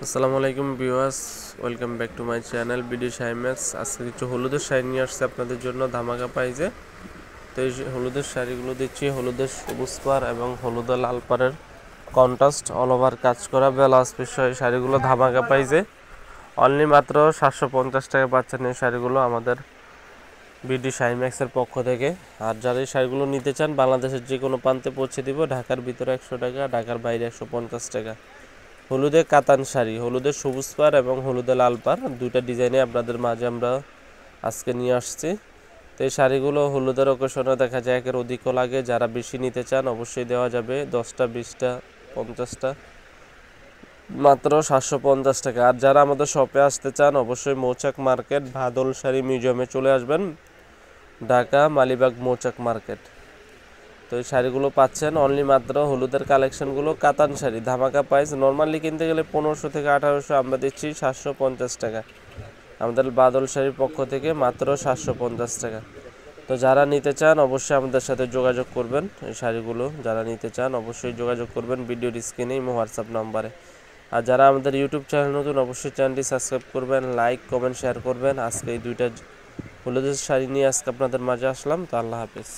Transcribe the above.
আসসালামু আলাইকুম viewers, welcome back to my channel BD Shaimax. আজকে কিছু হলুদের শাড়ি নিয়ে আসছে আপনাদের জন্য ধামাকা প্রাইজে। তো এই হলুদের শাড়িগুলো দিচ্ছি হলুদের সবুজ পাড় এবং হলুদের লাল পাড়ের কন্ট্রাস্ট অল ওভার কাজ করা ব্লাউজ পিস সহ এই শাড়িগুলো ধামাকা প্রাইজে অনলি মাত্র 750 টাকা পাচ্ছেন এই শাড়িগুলো আমাদের বিডি শাইম্যাক্সের পক্ষ থেকে। আর যারা এই শাড়িগুলো নিতে চান বাংলাদেশের যে কোনো প্রান্তে পৌঁছে দিব। ঢাকার ভিতরে 100 টাকা, ঢাকার বাইরে 150 টাকা। হলুদে কাতান শাড়ি, হলুদে সবুজ পাড় এবং হলুদে লাল পাড় দুইটা ডিজাইনে আপনাদের মাঝে আমরা আজকে নিয়ে আসছি। তো এই শাড়িগুলো হলুদের অকেশনে দেখা যায় একের অধিকও লাগে। যারা বেশি নিতে চান অবশ্যই দেওয়া যাবে, 10টা 20টা 50টা মাত্র 750 টাকা। আর যারা আমাদের শপে আসতে চান অবশ্যই মৌচাক মার্কেট ভাদল শাড়ি মিউজিয়ামে চলে আসবেন, ঢাকা মালিবাগ মৌচাক মার্কেট। তো এই শাড়িগুলো পাচ্ছেন অনলি মাত্র হলুদের কালেকশনগুলো কাতান শাড়ি ধামাকা প্রাইস। নর্মালি কিনতে গেলে 1500 থেকে 1800, আমরা দিচ্ছি 750 টাকা আমাদের বাদল শাড়ির পক্ষ থেকে, মাত্র 750 টাকা। তো যারা নিতে চান অবশ্যই আমাদের সাথে যোগাযোগ করবেন। এই শাড়িগুলো যারা নিতে চান অবশ্যই যোগাযোগ করবেন ভিডিওর স্ক্রিনে হোয়াটসঅ্যাপ নাম্বারে। আর যারা আমাদের ইউটিউব চ্যানেল নতুন অবশ্যই চ্যানেলটি সাবস্ক্রাইব করবেন, লাইক কমেন্ট শেয়ার করবেন। আজকে এই দুইটা হলুদের শাড়ি নিয়ে আজকে আপনাদের মাঝে আসলাম। তো আল্লাহ হাফেজ।